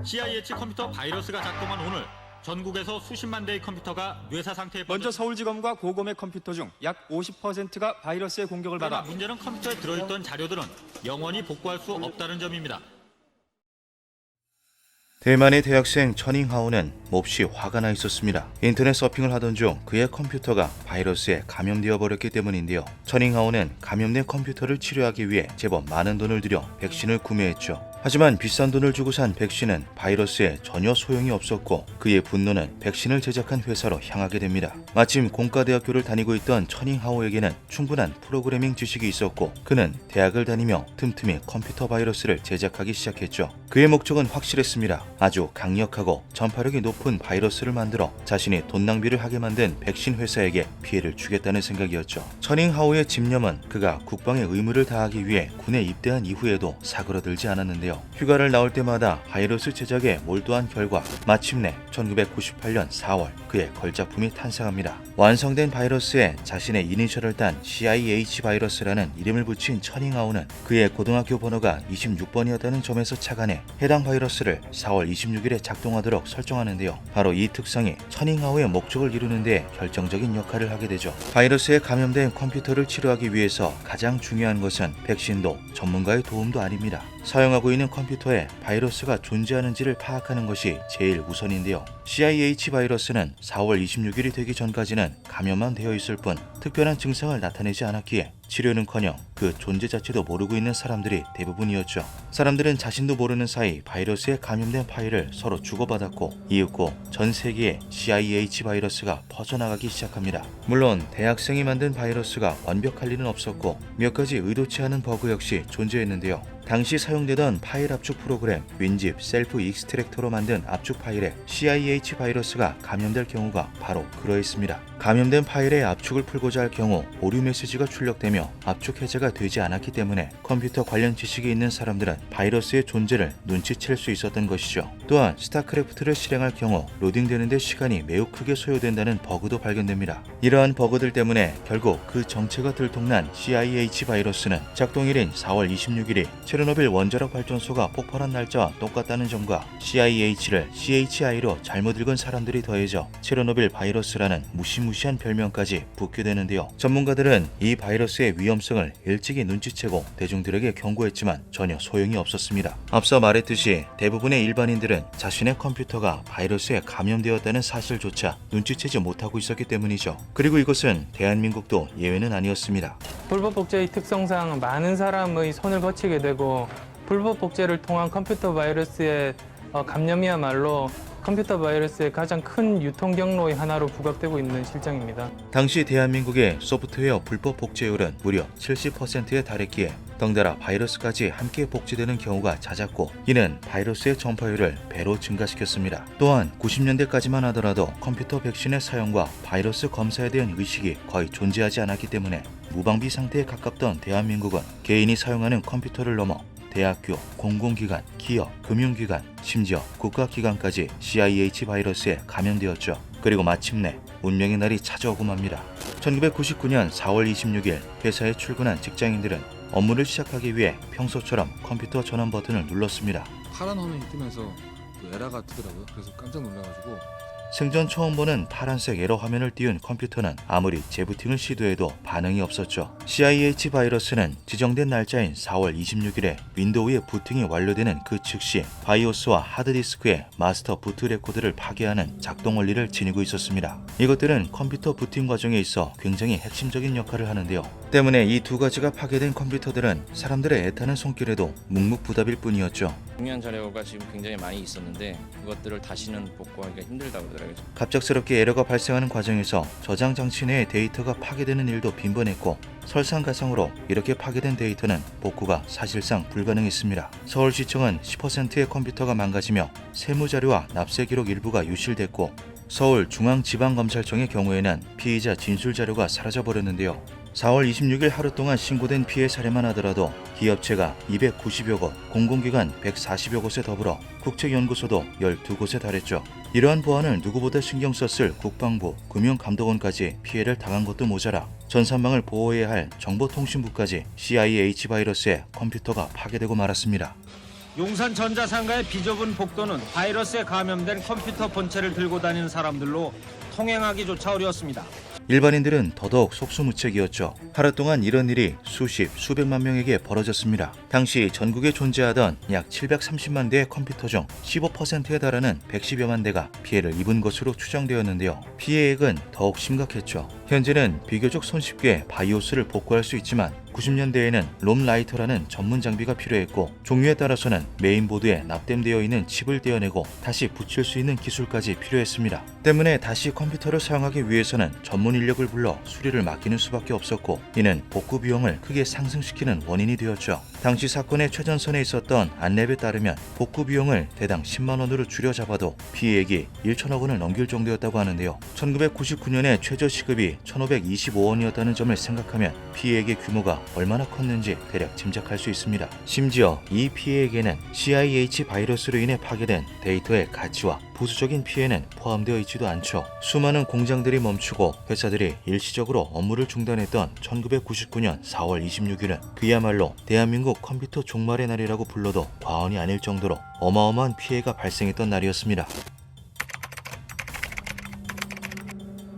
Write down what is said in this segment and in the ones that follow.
CIH 컴퓨터 바이러스가 작동한 오늘 전국에서 수십만 대의 컴퓨터가 뇌사 상태에 먼저 서울지검과 고검의 컴퓨터 중 약 50%가 바이러스의 공격을 받아 문제는 컴퓨터에 들어있던 자료들은 영원히 복구할 수 없다는 점입니다. 대만의 대학생 천잉하오는 몹시 화가 나 있었습니다. 인터넷 서핑을 하던 중 그의 컴퓨터가 바이러스에 감염되어 버렸기 때문인데요. 천잉하오는 감염된 컴퓨터를 치료하기 위해 제법 많은 돈을 들여 백신을 구매했죠. 하지만 비싼 돈을 주고 산 백신은 바이러스에 전혀 소용이 없었고 그의 분노는 백신을 제작한 회사로 향하게 됩니다. 마침 공과대학교를 다니고 있던 천잉하오에게는 충분한 프로그래밍 지식이 있었고 그는 대학을 다니며 틈틈이 컴퓨터 바이러스를 제작하기 시작했죠. 그의 목적은 확실했습니다. 아주 강력하고 전파력이 높은 바이러스를 만들어 자신이 돈 낭비를 하게 만든 백신 회사에게 피해를 주겠다는 생각이었죠. 천잉하오의 집념은 그가 국방의 의무를 다하기 위해 군에 입대한 이후에도 사그러들지 않았는데요. 휴가를 나올 때마다 바이러스 제작에 몰두한 결과 마침내 1998년 4월 그의 걸작품이 탄생합니다. 완성된 바이러스에 자신의 이니셜을 딴 CIH 바이러스라는 이름을 붙인 천잉하오는 그의 고등학교 번호가 26번이었다는 점에서 착안해 해당 바이러스를 4월 26일에 작동하도록 설정하는데요. 바로 이 특성이 천잉하오의 목적을 이루는 데 결정적인 역할을 하게 되죠. 바이러스에 감염된 컴퓨터를 치료하기 위해서 가장 중요한 것은 백신도 전문가의 도움도 아닙니다. 사용하고 있는 컴퓨터에 바이러스가 존재하는지를 파악하는 것이 제일 우선인데요. CIH 바이러스는 4월 26일이 되기 전까지는 감염만 되어 있을 뿐 특별한 증상을 나타내지 않았기에 치료는커녕 그 존재 자체도 모르고 있는 사람들이 대부분이었죠. 사람들은 자신도 모르는 사이 바이러스에 감염된 파일을 서로 주고받았고 이윽고 전 세계에 CIH 바이러스가 퍼져나가기 시작합니다. 물론 대학생이 만든 바이러스가 완벽할 리는 없었고 몇 가지 의도치 않은 버그 역시 존재했는데요. 당시 사용되던 파일 압축 프로그램 윈집 셀프 익스트랙터로 만든 압축 파일에 CIH 바이러스가 감염될 경우가 바로 그러했습니다. 감염된 파일의 압축을 풀고자 할 경우 오류 메시지가 출력되며 압축 해제가 되지 않았기 때문에 컴퓨터 관련 지식이 있는 사람들은 바이러스의 존재를 눈치챌 수 있었던 것이죠. 또한 스타크래프트를 실행할 경우 로딩되는 데 시간이 매우 크게 소요된다는 버그도 발견됩니다. 이러한 버그들 때문에 결국 그 정체가 들통난 CIH 바이러스는 작동일인 4월 26일이 체르노빌 원자력 발전소가 폭발한 날짜와 똑같다는 점과 CIH를 CHI로 잘못 읽은 사람들이 더해져 체르노빌 바이러스라는 무시무시한 별명까지 붙게 되는데요. 전문가들은 이 바이러스의 위험성을 일찍이 눈치채고 대중들에게 경고했지만 전혀 소용이 없었습니다. 앞서 말했듯이 대부분의 일반인들은 자신의 컴퓨터가 바이러스에 감염되었다는 사실조차 눈치채지 못하고 있었기 때문이죠. 그리고 이것은 대한민국도 예외는 아니었습니다. 불법 복제의 특성상 많은 사람의 손을 거치게 되고 불법 복제를 통한 컴퓨터 바이러스의 감염이야말로 컴퓨터 바이러스의 가장 큰 유통 경로의 하나로 부각되고 있는 실정입니다. 당시 대한민국의 소프트웨어 불법 복제율은 무려 70%에 달했기에 덩달아 바이러스까지 함께 복제되는 경우가 잦았고 이는 바이러스의 전파율을 배로 증가시켰습니다. 또한 90년대까지만 하더라도 컴퓨터 백신의 사용과 바이러스 검사에 대한 의식이 거의 존재하지 않았기 때문에 무방비 상태에 가깝던 대한민국은 개인이 사용하는 컴퓨터를 넘어 대학교, 공공기관, 기업, 금융기관, 심지어 국가기관까지 CIH 바이러스에 감염되었죠. 그리고 마침내 운명의 날이 찾아오고 맙니다. 1999년 4월 26일 회사에 출근한 직장인들은 업무를 시작하기 위해 평소처럼 컴퓨터 전원 버튼을 눌렀습니다. 파란 화면이 뜨면서 그 에러가 뜨더라고요. 그래서 깜짝 놀라가지고 생전 처음 보는 파란색 에러 화면을 띄운 컴퓨터는 아무리 재부팅을 시도해도 반응이 없었죠. CIH 바이러스는 지정된 날짜인 4월 26일에 윈도우의 부팅이 완료되는 그 즉시 바이오스와 하드디스크의 마스터 부트 레코드를 파괴하는 작동 원리를 지니고 있었습니다. 이것들은 컴퓨터 부팅 과정에 있어 굉장히 핵심적인 역할을 하는데요. 때문에 이 두 가지가 파괴된 컴퓨터들은 사람들의 애타는 손길에도 묵묵부답일 뿐이었죠. 중요한 자료가 지금 굉장히 많이 있었는데 그것들을 다시는 복구하기가 힘들다고 하더라고요. 갑작스럽게 에러가 발생하는 과정에서 저장 장치 내의 데이터가 파괴되는 일도 빈번했고 설상가상으로 이렇게 파괴된 데이터는 복구가 사실상 불가능했습니다. 서울시청은 10%의 컴퓨터가 망가지며 세무자료와 납세 기록 일부가 유실됐고 서울중앙지방검찰청의 경우에는 피의자 진술자료가 사라져버렸는데요. 4월 26일 하루 동안 신고된 피해 사례만 하더라도 기업체가 290여 곳, 공공기관 140여 곳에 더불어 국책연구소도 12곳에 달했죠. 이러한 보안을 누구보다 신경 썼을 국방부, 금융감독원까지 피해를 당한 것도 모자라 전산망을 보호해야 할 정보통신부까지 CIH 바이러스에 컴퓨터가 파괴되고 말았습니다. 용산 전자상가의 비좁은 복도는 바이러스에 감염된 컴퓨터 본체를 들고 다니는 사람들로 통행하기조차 어려웠습니다. 일반인들은 더더욱 속수무책이었죠. 하루 동안 이런 일이 수십, 수백만 명에게 벌어졌습니다. 당시 전국에 존재하던 약 730만 대의 컴퓨터 중 15%에 달하는 110여만 대가 피해를 입은 것으로 추정되었는데요. 피해액은 더욱 심각했죠. 현재는 비교적 손쉽게 바이오스를 복구할 수 있지만 90년대에는 롬라이터라는 전문 장비가 필요했고 종류에 따라서는 메인보드에 납땜되어 있는 칩을 떼어내고 다시 붙일 수 있는 기술까지 필요했습니다. 때문에 다시 컴퓨터를 사용하기 위해서는 전문 인력을 불러 수리를 맡기는 수밖에 없었고 이는 복구 비용을 크게 상승시키는 원인이 되었죠. 당시 사건의 최전선에 있었던 안랩에 따르면 복구 비용을 대당 10만 원으로 줄여 잡아도 피해액이 1천억 원을 넘길 정도였다고 하는데요. 1999년에 최저 시급이 1,525원이었다는 점을 생각하면 피해액의 규모가 얼마나 컸는지 대략 짐작할 수 있습니다. 심지어 이 피해액에는 CIH 바이러스로 인해 파괴된 데이터의 가치와 부수적인 피해는 포함되어 있지도 않죠. 수많은 공장들이 멈추고 회사들이 일시적으로 업무를 중단했던 1999년 4월 26일은 그야말로 대한민국 컴퓨터 종말의 날이라고 불러도 과언이 아닐 정도로 어마어마한 피해가 발생했던 날이었습니다.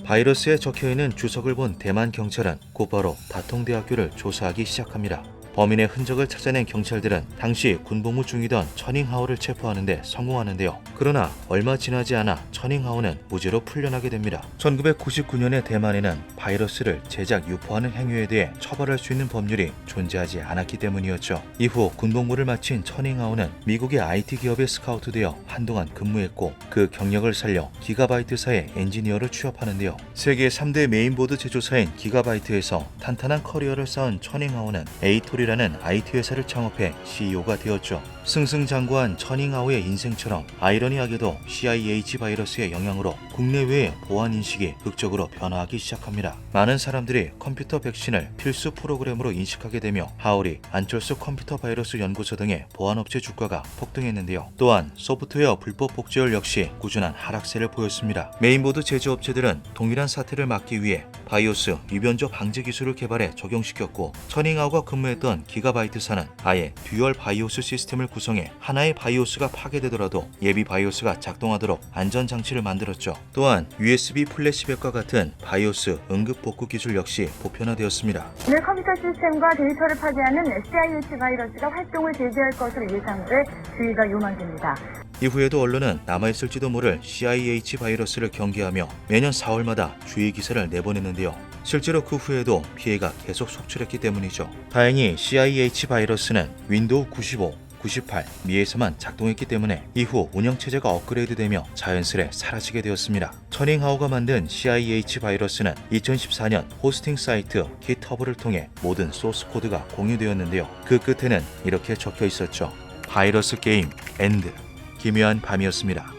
바이러스에 적혀있는 주석을 본 대만 경찰은 곧바로 다통대학교를 조사하기 시작합니다. 범인의 흔적을 찾아낸 경찰들은 당시 군복무 중이던 천잉하오를 체포하는데 성공하는데요. 그러나 얼마 지나지 않아 천잉하오는 무죄로 풀려나게 됩니다. 1999년의 대만에는 바이러스를 제작, 유포하는 행위에 대해 처벌할 수 있는 법률이 존재하지 않았기 때문이었죠. 이후 군복무를 마친 천잉하오는 미국의 IT 기업에 스카우트되어 한동안 근무했고 그 경력을 살려 기가바이트사의 엔지니어로 취업하는데요. 세계 3대 메인보드 제조사인 기가바이트에서 탄탄한 커리어를 쌓은 천잉하오는 에이토리라는 IT 회사를 창업해 CEO가 되었죠. 승승장구한 천잉하오의 인생처럼 아이러니하게도 CIH 바이러스의 영향으로 국내외의 보안 인식이 극적으로 변화하기 시작합니다. 많은 사람들이 컴퓨터 백신을 필수 프로그램으로 인식하게 되며 하오리, 안철수 컴퓨터 바이러스 연구소 등의 보안업체 주가가 폭등했는데요. 또한 소프트웨어 불법 복제율 역시 꾸준한 하락세를 보였습니다. 메인보드 제조업체들은 동일한 사태를 막기 위해 바이오스 위변조 방지 기술을 개발해 적용시켰고 천잉하오가 근무했던 기가바이트사는 아예 듀얼 바이오스 시스템을 구성해 하나의 바이오스가 파괴되더라도 예비 바이오스가 작동하도록 안전장치를 만들었죠. 또한 USB 플래시백과 같은 바이오스 응급 복구 기술 역시 보편화되었습니다. 오늘 컴퓨터 시스템과 데이터를 파괴하는 CIH 바이러스가 활동을 재개할 것으로 예상돼 주의가 요망됩니다. 이후에도 언론은 남아있을지도 모를 CIH 바이러스를 경계하며 매년 4월마다 주의 기사를 내보냈는데요. 실제로 그 후에도 피해가 계속 속출했기 때문이죠. 다행히 CIH 바이러스는 윈도우 95, 98, 미에서만 작동했기 때문에 이후 운영체제가 업그레이드되며 자연스레 사라지게 되었습니다. 천잉하오가 만든 CIH 바이러스는 2014년 호스팅 사이트 GitHub를 통해 모든 소스 코드가 공유되었는데요. 그 끝에는 이렇게 적혀 있었죠. 바이러스 게임 엔드. 기묘한 밤이었습니다.